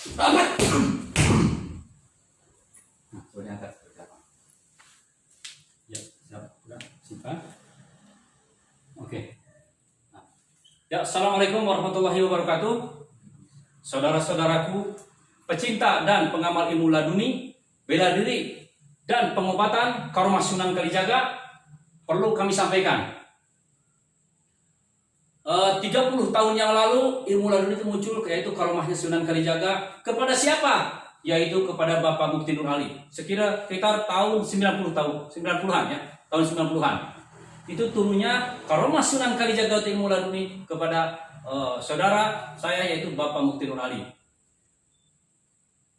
Boleh angkat berapa? Ya, siap. Sudah, simpan. Oke. Nah. Ya, assalamualaikum warahmatullahi wabarakatuh. Saudara-saudaraku, pecinta dan pengamal ilmu laduni, bela diri dan pengobatan Karomah Sunan Kalijaga, perlu kami sampaikan. 30 tahun yang lalu ilmu laduni itu muncul, yaitu Karomahnya Sunan Kalijaga. Kepada siapa? Yaitu kepada Bapak Mukti Nur Ali. Sekitar tahun 90-an ya, tahun 90-an. Itu turunnya Karomah Sunan Kalijaga ilmu laduni kepada saudara saya, yaitu Bapak Mukti Nur Ali.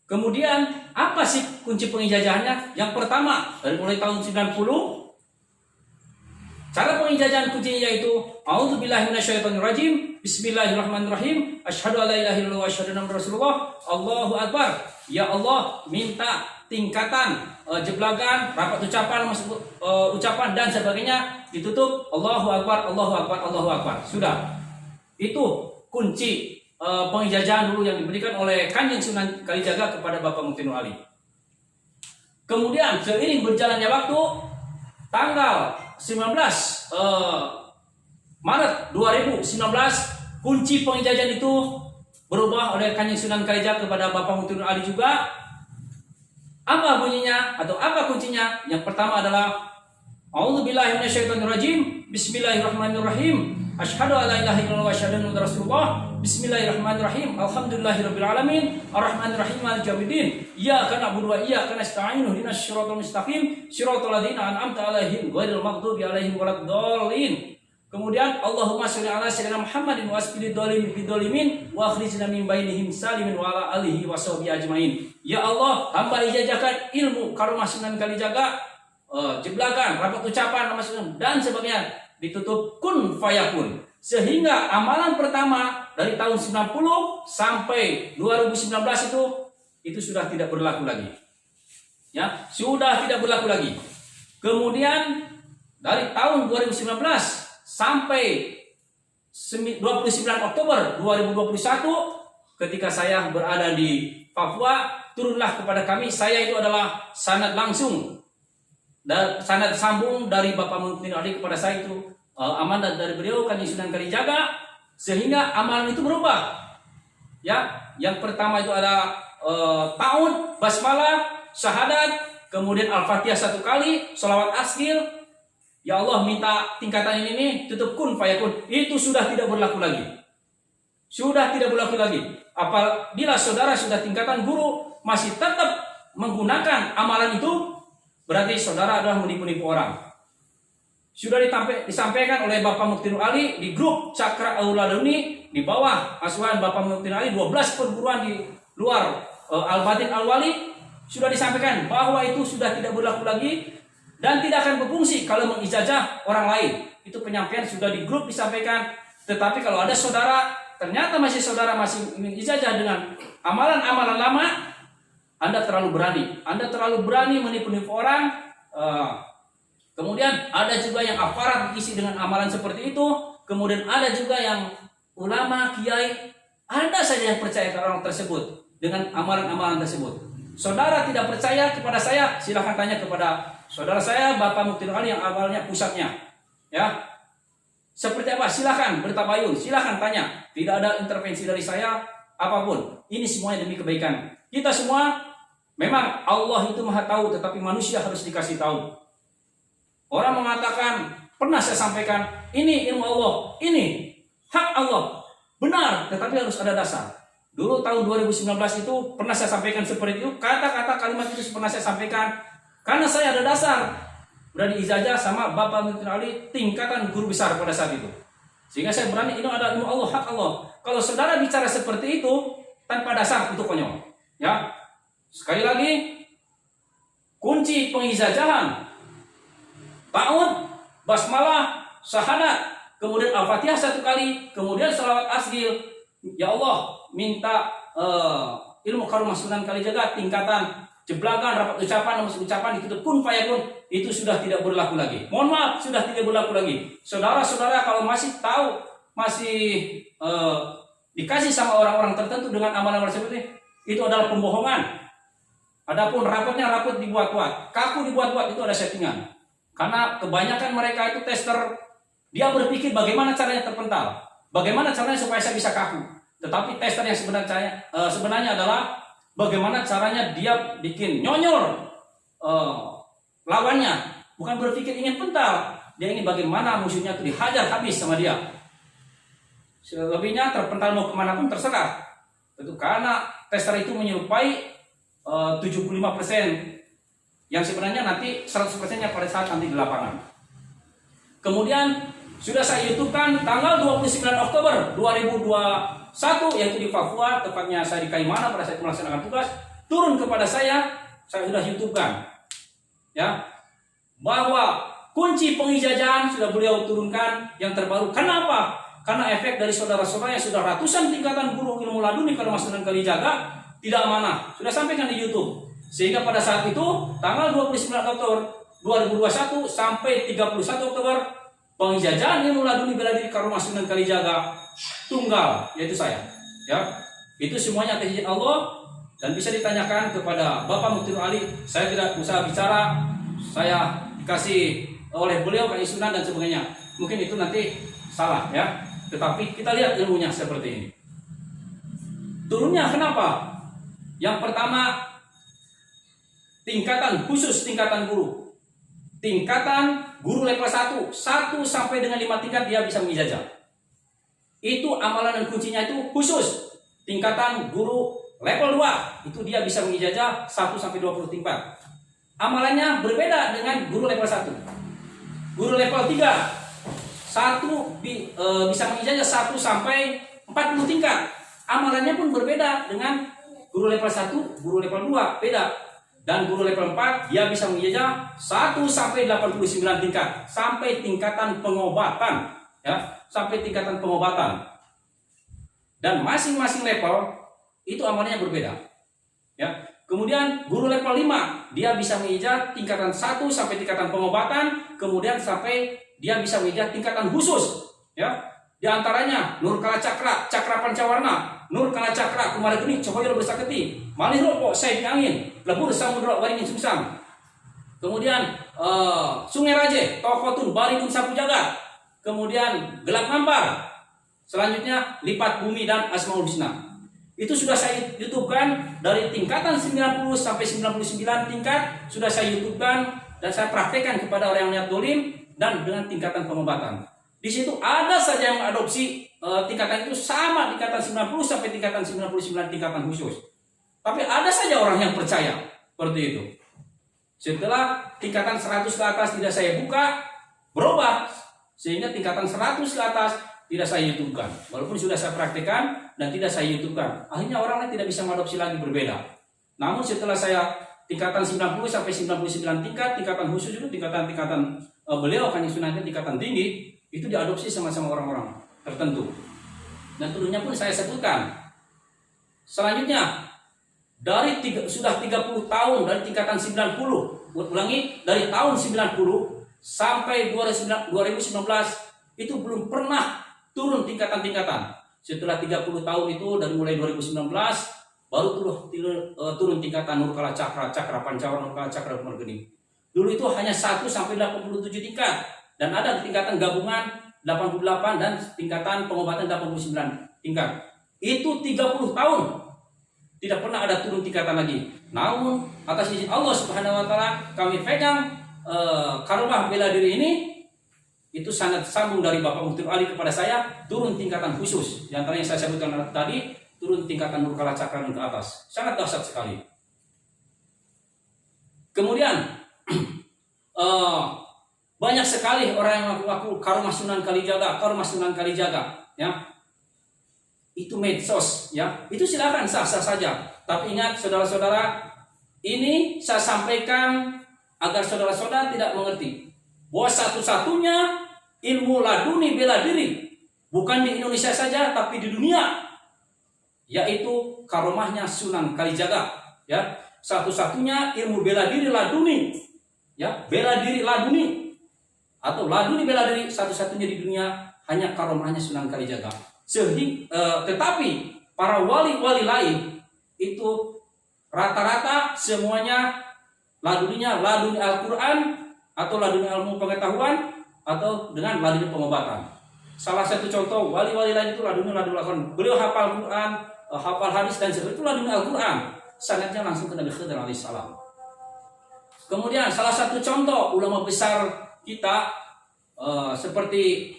Kemudian apa sih kunci pengijazahannya? Yang pertama, dari mulai tahun 90, cara pengijazahan kuncinya yaitu A'udzubillahi minasyaitonirrajim, Bismillahirrahmanirrahim, Asyhadu alla ilaha illallah wa asyhadu anna Rasulullah, Allahu Akbar. Ya Allah, minta tingkatan jeblagan, rapat ucapan, ucapan dan sebagainya ditutup Allahu Akbar, Allahu Akbar, Allahu Akbar. Sudah. Itu kunci pengijazahan dulu yang diberikan oleh Kanjeng Sunan Kalijaga kepada Bapak Mukti Nur Ali. Kemudian seiring berjalannya waktu, tanggal 19 Maret 2019, kunci pengijazahan itu berubah oleh Kanjeng Sunan Kalijaga kepada Bapak Mukti Nur Ali juga. Apa bunyinya atau apa kuncinya? Yang pertama adalah A'udzubillahi minasyaitonirrajim, Bismillahirrahmanirrahim, Asyhadu alla ilaha illallah wa asyhadu anna Rasulullah, Bismillahirrahmanirrahim, Alhamdulillahirabbil alamin, Arrahmanirrahim, Maliki yaumiddin, Iyyaka na'budu wa iyyaka nasta'in, ihdinas siratal mustaqim, siratal ladzina an'amta 'alaihim ghairil maghdubi 'alaihim waladdallin. Kemudian Allahumma sholli ala sayyidina Muhammadin wa asbil dzalimin wa akhrijna min bainihim salimin wa ala alihi wa sahbihi ajmain. Ya Allah, hamba ijazahkan ilmu Karomah Sunan Kalijaga, jeblagan, rapat ucapan, nama Sunan dan sebagainya ditutup kun fayakun. Sehingga amalan pertama dari tahun 90 sampai 2019 itu sudah tidak berlaku lagi. Ya, sudah tidak berlaku lagi. Kemudian dari tahun 2019 sampai 29 Oktober 2021, ketika saya berada di Papua, turunlah kepada kami, saya itu adalah sanad langsung dan sanad sambung dari Bapak Mukti Nur Ali kepada saya, itu amanat dari beliau Kanjeng Sunan Kalijaga, sehingga amalan itu berubah. Ya, yang pertama itu ada ta'awud, basmalah, syahadat, kemudian al-fatihah 1 kali, sholawat asghir. Ya Allah, minta tingkatan ini nih, tutup kun fayakun. Itu sudah tidak berlaku lagi. Sudah tidak berlaku lagi. Apabila saudara sudah tingkatan guru masih tetap menggunakan amalan itu, berarti saudara adalah menipu-nipu orang. Sudah disampaikan oleh Bapak Mukti Nur Ali di grup Cakra Auladuni, di bawah asuhan Bapak Mukti Nur Ali, 12 perguruan di luar Al-Batin Al-Wali, sudah disampaikan bahwa itu sudah tidak berlaku lagi dan tidak akan berfungsi kalau mengijazah orang lain. Itu penyampaian sudah di grup disampaikan. Tetapi kalau ada saudara, ternyata saudara masih ingin ijazah dengan amalan-amalan lama, Anda terlalu berani menipu-nipu orang. Kemudian ada juga yang aparat diisi dengan amalan seperti itu. Kemudian ada juga yang ulama, kiai, ada saja yang percaya ke orang tersebut dengan amalan-amalan tersebut. Saudara tidak percaya kepada saya, silahkan tanya kepada saudara saya Bapak Mukti Nur Ali yang awalnya pusatnya. Ya, seperti apa? Silahkan bertabayun, silahkan tanya. Tidak ada intervensi dari saya apapun. Ini semuanya demi kebaikan kita semua. Memang Allah itu maha tahu, tetapi manusia harus dikasih tahu. Orang mengatakan, pernah saya sampaikan, ini ilmu Allah, ini hak Allah, benar, tetapi harus ada dasar. Dulu tahun 2019 itu pernah saya sampaikan seperti itu, kata-kata kalimat itu pernah saya sampaikan, karena saya ada dasar, berani ijazah sama Bapak Mukti Nur Ali tingkatan guru besar pada saat itu. Sehingga saya berani, ini ada ilmu Allah, hak Allah. Kalau saudara bicara seperti itu tanpa dasar, itu konyol. Ya, sekali lagi, kunci pengijazahan ta'awud, basmalah, syahadat, kemudian al-fatihah 1 kali, kemudian sholawat asghir. Ya Allah, minta ilmu Karomah Sunan Kalijaga tingkatan jeblagan, rapat ucapan, ucapan ditutup kun fayakun, itu sudah tidak berlaku lagi. Mohon maaf, sudah tidak berlaku lagi. Saudara-saudara kalau masih tahu, masih dikasih sama orang-orang tertentu dengan amalan-amalan seperti ini, itu adalah pembohongan. Adapun rapotnya rapot dibuat-buat, kaku dibuat-buat, itu ada settingan. Karena kebanyakan mereka itu tester, dia berpikir bagaimana caranya terpental, bagaimana caranya supaya saya bisa kaku. Tetapi tester yang sebenarnya adalah bagaimana caranya dia bikin nyonyol lawannya, bukan berpikir ingin pental, dia ingin bagaimana musuhnya itu dihajar habis sama dia. Selebihnya terpental mau kemana pun terserah. Itu karena tester itu menyerupai 75% yang sebenarnya nanti 100%-nya pada saat nanti di lapangan. Kemudian sudah saya YouTube-kan tanggal 29 Oktober 2021 yaitu di Papua, tepatnya saya di Kaimana pada saat melaksanakan tugas, turun kepada saya sudah YouTube-kan. Ya. Bahwa kunci pengijazahan sudah beliau turunkan yang terbaru. Kenapa? Karena efek dari saudara-saudara yang sudah ratusan tingkatan guru ilmu laduni kalau Mas Sunan Kalijaga tidak amanah, sudah sampaikan di YouTube. Sehingga pada saat itu tanggal 29 Oktober 2021 sampai 31 Oktober pengijazahan ilmu laduni bela diri Karomah Sunan Kalijaga tunggal, yaitu saya. Ya, itu semuanya atas izin Allah dan bisa ditanyakan kepada Bapak Mufti Ali. Saya tidak usah bicara, saya dikasih oleh beliau Kanjeng Sunan dan sebagainya. Mungkin itu nanti salah ya. Tetapi kita lihat ilmunya seperti ini. Turunnya kenapa? Yang pertama, tingkatan khusus tingkatan guru. Tingkatan guru level 1 sampai dengan 5 tingkat dia bisa mengijazah. Itu amalan dan kuncinya itu khusus. Tingkatan guru level 2 itu dia bisa mengijazah 1 sampai 20 tingkat. Amalannya berbeda dengan guru level 1. Guru level 3 bisa mengijazah 1 sampai 40 tingkat. Amalannya pun berbeda dengan guru level 1, guru level 2 beda. Dan guru level 4 dia bisa mengijazah 1 sampai 89 tingkat sampai tingkatan pengobatan ya, sampai tingkatan pengobatan. Dan masing-masing level itu amalnya berbeda. Ya. Kemudian guru level 5 dia bisa mengijazah tingkatan 1 sampai tingkatan pengobatan, kemudian sampai dia bisa mengijazah tingkatan khusus ya. Di antaranya Nur Kala Cakra, Cakra Pancawarna, Nur Kala Cakra, Kumarageni, Cahaya Bersakti, Malih Ropo, Said Angin, Lebur Samudra, Waringin Sungsang. Kemudian Sungai Raje, Tokotun, Baridun Sapu Jagat. Kemudian Gelap Ngampar. Selanjutnya Lipat Bumi dan Asmaul Husna. Itu sudah saya YouTube-kan dari tingkatan 90 sampai 99 tingkat sudah saya YouTube-kan dan saya praktekkan kepada orang yang niat dolim dan dengan tingkatan pengobatan. Di situ ada saja yang mengadopsi tingkatan itu sama tingkatan 90 sampai tingkatan 99 tingkatan khusus. Tapi ada saja orang yang percaya seperti itu. Setelah tingkatan 100 ke atas tidak saya buka, berubah sehingga tingkatan 100 ke atas tidak saya YouTube-kan. Walaupun sudah saya praktekkan dan tidak saya YouTube-kan. Akhirnya orang lain tidak bisa mengadopsi lagi berbeda. Namun setelah saya tingkatan 90 sampai 99 tingkatan khusus itu tingkatan beliau Kanjeng Sunan tingkatan tinggi itu diadopsi sama-sama orang-orang tertentu. Dan turunnya pun saya sebutkan. Selanjutnya sudah 30 tahun dari tingkatan 90, ulangi dari tahun 90 sampai 2019 itu belum pernah turun tingkatan-tingkatan. Setelah 30 tahun itu dari mulai 2019 baru turun tingkatan Nur Kala Cakra, Cakra Pancawarna, Nur Kala Cakra Kumarageni. Dulu itu hanya 1 sampai 87 tingkat dan ada tingkatan gabungan 88 dan tingkatan pengobatan 89 tingkat. Itu 30 tahun tidak pernah ada turun tingkatan lagi. Namun atas izin Allah Subhanahu wa taala kami pegang Karomah bela diri ini itu sangat sambung dari Bapak Mufti Ali kepada saya turun tingkatan khusus. Di antaranya saya sebutkan tadi turun tingkatan Nur Kala Cakra ke atas. Sangat dahsyat sekali. Kemudian banyak sekali orang yang mengaku Karomah Sunan Kalijaga, Karomah Sunan Kalijaga, ya. Itu medsos, ya. Itu silakan sah-sah saja. Tapi ingat saudara-saudara, ini saya sampaikan agar saudara-saudara tidak mengerti bahwa satu-satunya ilmu laduni bela diri bukan di Indonesia saja tapi di dunia, yaitu karomahnya Sunan Kalijaga, ya. Satu-satunya ilmu bela diri laduni, ya, bela diri laduni atau laduni bela diri satu-satunya di dunia hanya karomahnya Sunan Kalijaga. Tetapi para wali-wali lain itu rata-rata semuanya laduninya laduni Al-Quran atau laduni ilmu pengetahuan atau dengan laduni pengobatan. Salah satu contoh wali-wali lain itu laduni Al-Quran. Beliau hafal Quran, hafal hadis dan sebagainya, itu laduni Al-Quran. Sanadnya langsung ke Nabi Khidir alaihissalam. Kemudian salah satu contoh ulama besar kita seperti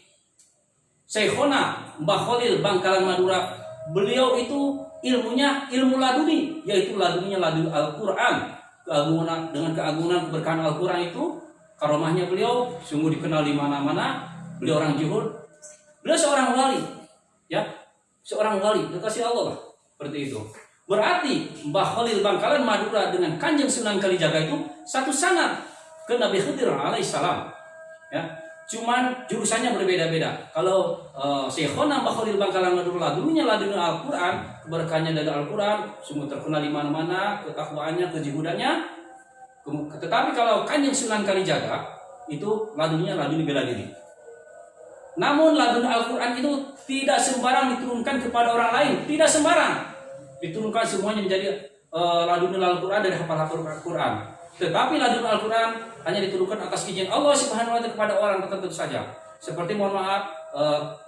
Syekhona Mbah Khalil Bangkalan Madura, beliau itu ilmunya ilmu laduni, yaitu laduninya laduni Al-Quran. Keagungan dengan keagungan keberkahan Al-Quran itu, karomahnya beliau sungguh dikenal di mana-mana. Beliau orang juhud, beliau seorang wali, ya, seorang wali kekasih Allah lah, seperti itu. Berarti Mbah Khalil Bangkalan Madura dengan Kanjeng Sunan Kalijaga itu satu sanad ke Nabi Khidir alaihissalam, ya. Cuman jurusannya berbeda-beda. Kalau Syekhona Mbah Khalil Bangkalan Madura dulunya laduni Al-Quran, keberkahannya dari Al-Quran sungguh terkenal di mana-mana, ketakwaannya, kejuhudannya. Tetapi kalau Kanjeng Sunan Kalijaga itu laduninya laduni bela diri. Namun laduni Al-Quran itu tidak sembarang diturunkan kepada orang lain, tidak sembarang diturunkan semuanya menjadi laduni Al-Quran dari hafal-hafal Al-Quran. Tetapi laduni Al-Quran hanya diturunkan atas izin Allah Subhanahu wa Ta'ala kepada orang tertentu saja. Seperti mohon maaf,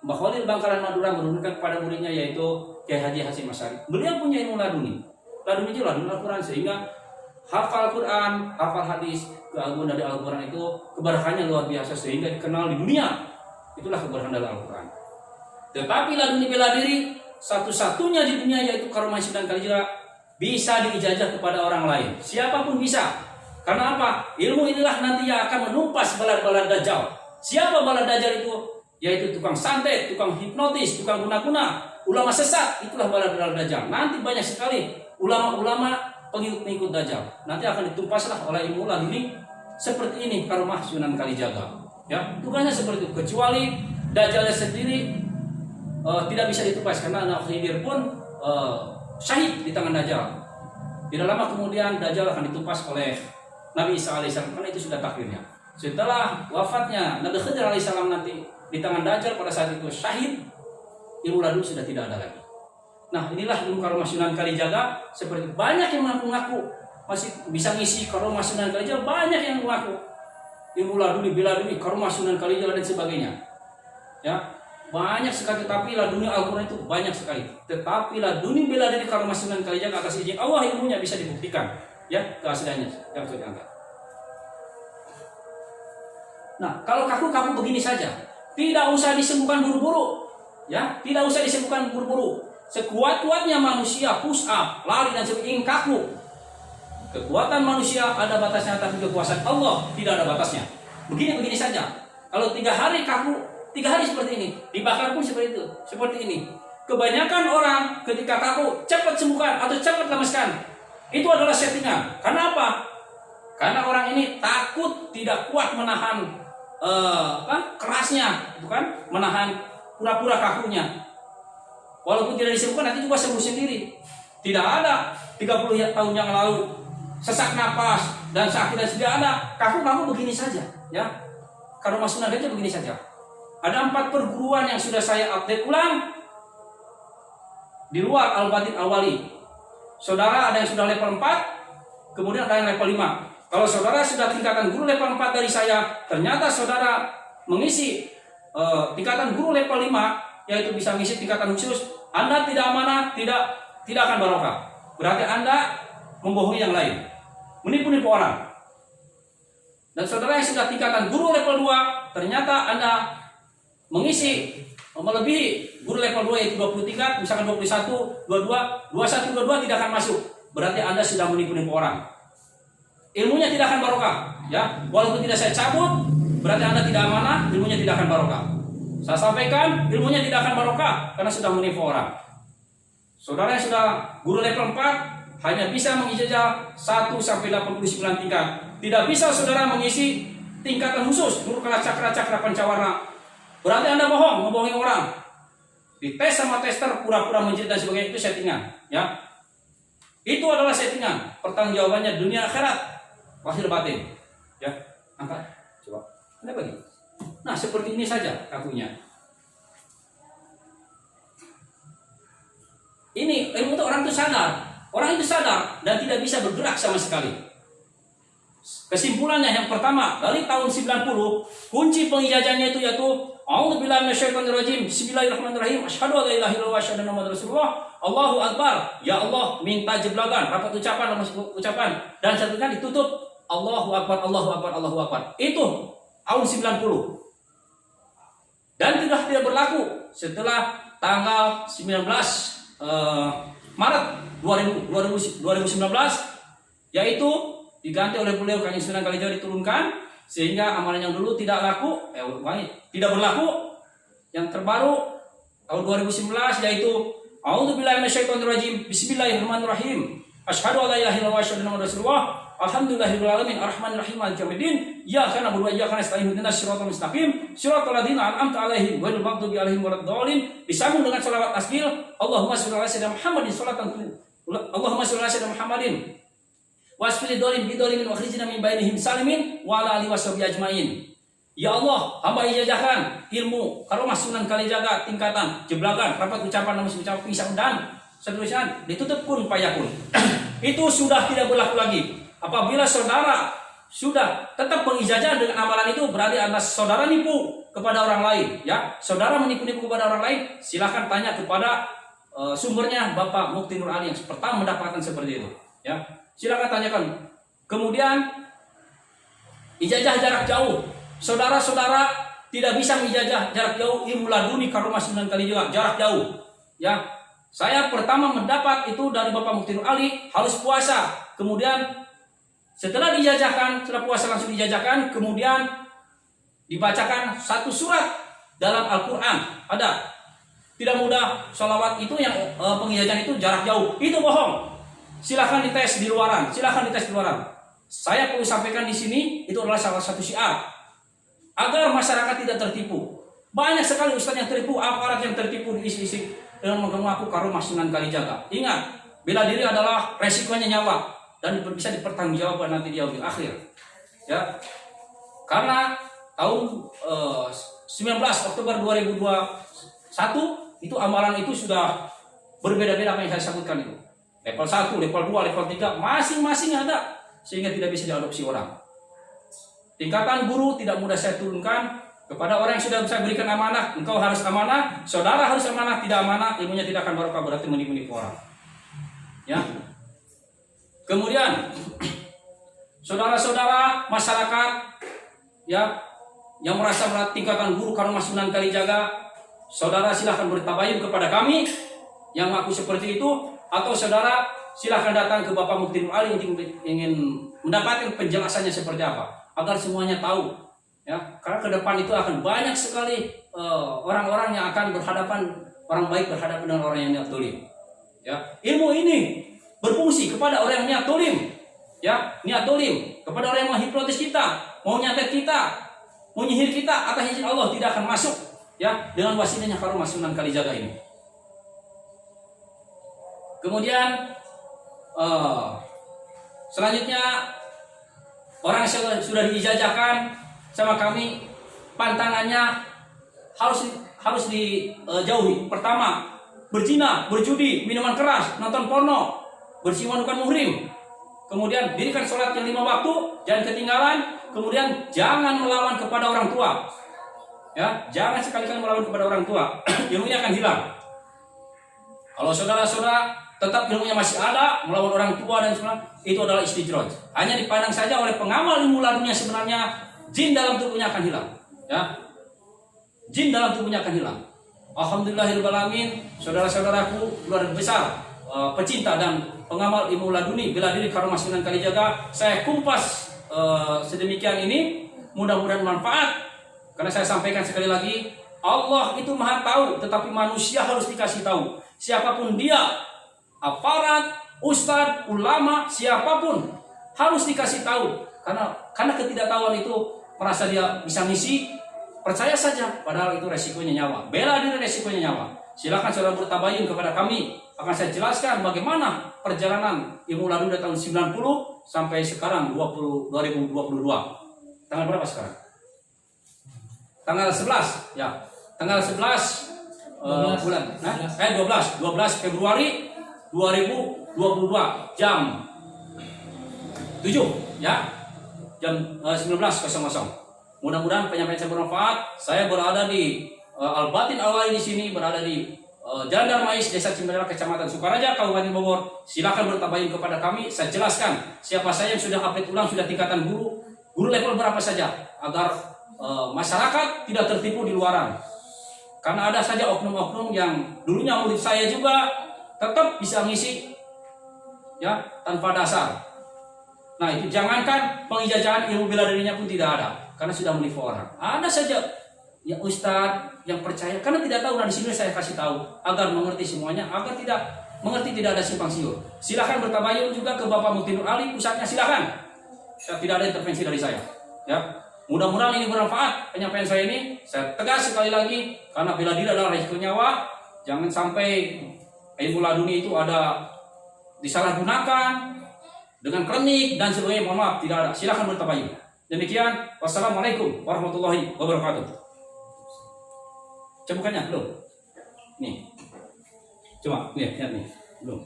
Mbah Khalil Bangkalan Madura menurunkan kepada muridnya yaitu Kyai Haji Hasyim Asy'ari. Beliau punya ilmu laduni. Laduni itu laduni Al-Quran, sehingga hafal Quran, hafal hadis, keagungan dari Al-Quran itu keberkahannya luar biasa sehingga dikenal di dunia. Itulah keberkahan dari Al-Quran. Tetapi laduni bela diri satu-satunya di dunia yaitu karomah Sunan Kalijaga bisa diijazah kepada orang lain. Siapapun bisa. Karena apa? Ilmu inilah nanti yang akan menumpas balad-balad Dajjal. Siapa balad Dajjal itu? Yaitu tukang santet, tukang hipnotis, tukang guna-guna, ulama sesat. Itulah balad-balad Dajjal. Nanti banyak sekali ulama-ulama pengikut-pengikut Dajjal. Nanti akan ditumpaslah oleh ilmu laduni seperti ini karomah Sunan Kalijaga. Ya, bukannya seperti itu. Kecuali Dajjalnya sendiri tidak bisa ditumpas karena anak Khidir pun syahid di tangan Dajjal. Tidak lama kemudian Dajjal akan ditumpas oleh Nabi Isa alaihissalam, karena itu sudah takdirnya. Setelah wafatnya Nabi Khidir alaihissalam nanti di tangan Dajjal pada saat itu syahid, ilmu laduni sudah tidak ada lagi. Nah, inilah ilmu karomah Sunan Kalijaga. Seperti banyak yang mengaku masih bisa ngisi karomah Sunan Kalijaga, banyak yang mengaku ilmu laduni, bela diri, karomah Sunan Kalijaga dan sebagainya. Ya, banyak sekali. Tapi laduni Al-Quran itu banyak sekali. Tetapi laduni bela diri karomah Sunan Kalijaga atas izin Allah ilmunya bisa dibuktikan. Ya, keasliannya yang sudah diangkat. Nah, kalau kaku begini saja, tidak usah disembuhkan buru-buru. Ya, tidak usah disembuhkan buru-buru. Sekuat-kuatnya manusia push up, lari dan sebagainya, kaku. Kekuatan manusia ada batasnya, tapi kekuasaan Allah tidak ada batasnya. Begini saja. Kalau 3 hari kaku, 3 hari seperti ini, dibakar pun seperti itu, seperti ini. Kebanyakan orang ketika kaku cepat sembuhkan atau cepat lemeskan. Itu adalah settingan. Karena apa? Karena orang ini takut, tidak kuat menahan kerasnya, itu kan? Menahan pura-pura kakunya. Walaupun tidak disembuhkan, nanti juga sembuh sendiri. Tidak ada 30 tahun yang lalu sesak napas dan sakit dan tidak ada. Kaku begini saja, ya. Karomah Sunan Kalijaga begini saja. Ada 4 perguruan yang sudah saya update ulang di luar Al-Batin Al-Wali. Saudara ada yang sudah level 4, kemudian ada yang level 5. Kalau saudara sudah tingkatan guru level 4 dari saya, ternyata saudara mengisi tingkatan guru level 5, yaitu bisa mengisi tingkatan khusus, Anda tidak amanah, tidak akan barokah. Berarti Anda membohongi yang lain, menipu-nipu orang. Dan saudara yang sudah tingkatan guru level 2, ternyata Anda mengisi melebihi guru level 2 yaitu 20 tingkat, misalkan 21, 22, 21, 22 tidak akan masuk. Berarti Anda sudah menipu-nipu orang. Ilmunya tidak akan barokah, ya. Walaupun tidak saya cabut, berarti Anda tidak amanah, ilmunya tidak akan barokah. Saya sampaikan, ilmunya tidak akan barokah karena sudah menipu orang. Saudara yang sudah guru level 4 hanya bisa mengijazah 1 sampai 89 tingkat. Tidak bisa saudara mengisi tingkatan khusus guru cakra pancawarna. Berarti Anda membohongi orang. Dites sama tester pura-pura menjadi dan sebagainya, itu settingan, ya. Itu adalah settingan. Pertanggungjawabannya dunia akhirat, lahir batin. Ya, angkat. Coba. Ada lagi. Nah, seperti ini saja kakunya. Ini ilmu itu orang itu sadar. Orang itu sadar dan tidak bisa bergerak sama sekali. Kesimpulannya yang pertama, dari tahun 90, kunci pengijazahnya itu yaitu A'udzubillahi minasyaitonirrajim. Bismillahirrahmanirrahim. Asyhadu an la ilaha illallah wa asyhadu anna Muhammadar Rasulullah. Allahu Akbar. Ya Allah, minta jeblagan, rapat ucapan dan satunya ditutup Allahu Akbar, Allahu Akbar, Allahu Akbar. Itu tahun 90. Dan tidak berlaku setelah tanggal 19 Maret 2019, yaitu diganti oleh beliau Kanjeng Sunan Kalijaga diturunkan, sehingga amalan yang dulu tidak berlaku. Yang terbaru tahun 2011 yaitu A'udzubillahi minasyaitonirrajim. Bismillahirrahmanirrahim. Asyhadu an la ilaha illallah wa asyhadu anna Muhammadar Rasulullah. Alhamdulillahirabbil alamin arrahmanir rahim maliki yaumiddin. Iyyaka na'budu wa iyyaka nasta'in ihdinas siratal mustaqim siratal ladzina an'amta 'alaihim ghairil maghdubi 'alaihim waladdallin. Disambung dengan selawat tasbih. Allahumma shalli ala sayyidina Muhammadin sholatan Allahumma shalli ala sayyidina Muhammadin wasfil dolim bidolimin wa khrijna min bainihim salimin wa ala alihi washabihi ajmain. Ya Allah, hamba ijazahkan ilmu karomah Sunan Kalijaga tingkatan jeblagan, rapat ucapan, namus ucapan, pisang dan seterusnya ditutup kun payakun. Itu sudah tidak berlaku lagi. Apabila saudara sudah tetap pengijazah dengan amalan itu, berarti Anda saudara nipu kepada orang lain, ya. Saudara menipu-nipu kepada orang lain, silahkan tanya kepada sumbernya Bapak Mukti Nur Ali yang pertama mendapatkan seperti itu, ya. Silakan tanyakan. Kemudian ijazah jarak jauh. Saudara-saudara tidak bisa mengijazah jarak jauh ilmu laduni karomah Sunan Kalijaga jarak jauh. Ya, saya pertama mendapat itu dari Bapak Mukti Nur Ali harus puasa. Kemudian setelah dijajahkan, setelah puasa langsung dijajahkan, kemudian dibacakan satu surat dalam Al-Quran. Ada. Tidak mudah sholawat itu yang pengijazahan itu jarak jauh. Itu bohong. Silahkan dites di luaran, Saya perlu sampaikan di sini, itu adalah salah satu syiar agar masyarakat tidak tertipu. Banyak sekali ustaz yang tertipu, aparat yang tertipu diisi-isi dengan mengaku karomah Sunan Kalijaga. Ingat, bela diri adalah resikonya nyawa dan bisa dipertanggungjawabkan nanti di akhir. Ya, karena tahun 19 Oktober 2021 itu amalan itu sudah berbeda-beda apa yang saya sebutkan itu. Level 1, level 2, level 3 masing-masing ada sehingga tidak bisa diadopsi orang. Tingkatan guru tidak mudah saya turunkan kepada orang yang sudah saya berikan amanah. Engkau harus amanah, saudara harus amanah, tidak amanah ilmunya tidak akan barokah, berarti menipu orang. Ya. Kemudian saudara-saudara masyarakat ya yang merasa berat tingkatan guru karomah Sunan Kalijaga, saudara silahkan bertabayun kepada kami yang mengaku seperti itu, atau saudara silahkan datang ke Bapak Mukti Nur Ali yang ingin mendapatkan penjelasannya seperti apa agar semuanya tahu, ya. Karena ke depan itu akan banyak sekali orang-orang yang akan orang baik berhadapan dengan orang yang niat dolim, ya. Ilmu ini berfungsi kepada orang yang niat dolim, ya, niat dolim kepada orang yang menghipnotis kita, mau nyatet kita, mau nyihir kita, atas izin Allah tidak akan masuk, ya, dengan wasilahnya karomah Sunan Kalijaga ini. Kemudian selanjutnya orang yang sudah diijazahkan sama kami, pantangannya harus dijauhi. Pertama, berzina, berjudi, minuman keras, nonton porno, bersiwan bukan muhrim. Kemudian dirikan sholat yang 5 waktu, jangan ketinggalan. Kemudian jangan melawan kepada orang tua, ya, jangan sekali-kali melawan kepada orang tua. Ilmunya akan hilang. Kalau saudara-saudara tetap ilmunya masih ada, melawan orang tua dan sebagainya, itu adalah istijroj. Hanya dipandang saja oleh pengamal ilmu ladunnya, sebenarnya jin dalam tubuhnya akan hilang, ya. Jin dalam tubuhnya akan hilang. Alhamdulillahirabbil alamin, saudara-saudaraku luar besar, pecinta dan pengamal ilmu laduni bela diri karomah Sunan Kalijaga, saya kumpas sedemikian ini, mudah-mudahan manfaat. Karena saya sampaikan sekali lagi, Allah itu Maha tahu, tetapi manusia harus dikasih tahu. Siapapun dia, aparat, ustadz, ulama, siapapun harus dikasih tahu. Karena ketidaktahuan itu merasa dia bisa ngisi, percaya saja, padahal itu resikonya nyawa. Bela diri resikonya nyawa. Silakan saudara bertabayun kepada kami, akan saya jelaskan bagaimana perjalanan ilmu ladun dari tahun 90 sampai sekarang 2022. Tanggal berapa sekarang? Tanggal 11, ya. Tanggal 11 12 Februari 2022 jam 7 ya, jam 19.00. Mudah-mudahan penyampaian saya bermanfaat. Saya berada di Al-Batin Al-Wali di sini, berada di Jalan Darmais, Desa Cimbera, Kecamatan Sukaraja, Kabupaten Bogor. Silakan bertabayun kepada kami. Saya jelaskan siapa saya yang sudah update ulang, sudah tingkatan guru level berapa saja, agar masyarakat tidak tertipu di luaran. Karena ada saja oknum-oknum yang dulunya murid saya juga tetap bisa ngisi ya tanpa dasar. Nah itu jangankan pengijazahan ilmu bela dirinya pun tidak ada, karena sudah menipu orang. Ada saja ya ustadz yang percaya karena tidak tahu. Nah di sini saya kasih tahu agar mengerti semuanya, agar tidak mengerti tidak ada simpang siur. Silakan bertabayun juga ke Bapak Mufti Nur Ali, pusatnya silakan. Tidak ada intervensi dari saya. Ya, mudah-mudahan ini bermanfaat penyampaian saya ini. Saya tegas sekali lagi, karena bela diri adalah resiko nyawa. Jangan sampai ilmu laduni itu ada disalahgunakan dengan klinik dan sebagainya. Mohon maaf, tidak ada. Silakan bertabayun. Demikian, wassalamualaikum warahmatullahi wabarakatuh. Cobakannya belum? Nih, coba lihat nih, belum.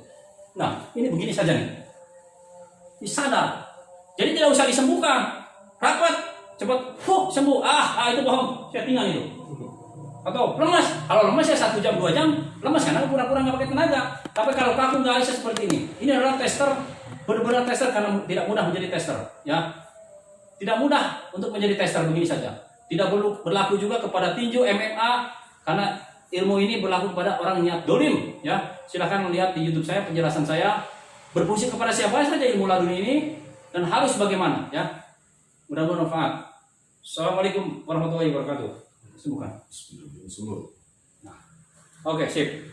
Nah, ini begini saja nih. Sadar. Jadi tidak usah disembuhkan. Rapat, cepat, sembuh. Itu bohong. Saya tinggal itu. Atau lemas. Kalau lemas ya 1 jam 2 jam, lemas karena pura-pura nggak pakai tenaga. Tapi kalau kaku nggak bisa seperti ini. Ini adalah tester, benar-benar tester karena tidak mudah menjadi tester. Ya, tidak mudah untuk menjadi tester begini saja. Tidak berlaku juga kepada tinju MMA karena ilmu ini berlaku kepada orang niat dolim. Ya, silahkan melihat di YouTube saya penjelasan saya. Berfungsi kepada siapa saja ilmu laduni ini dan harus bagaimana. Ya, mudah-mudahan bermanfaat. Assalamualaikum warahmatullahi wabarakatuh. Sembuhkan. Sembuh. Nah, oke, sip.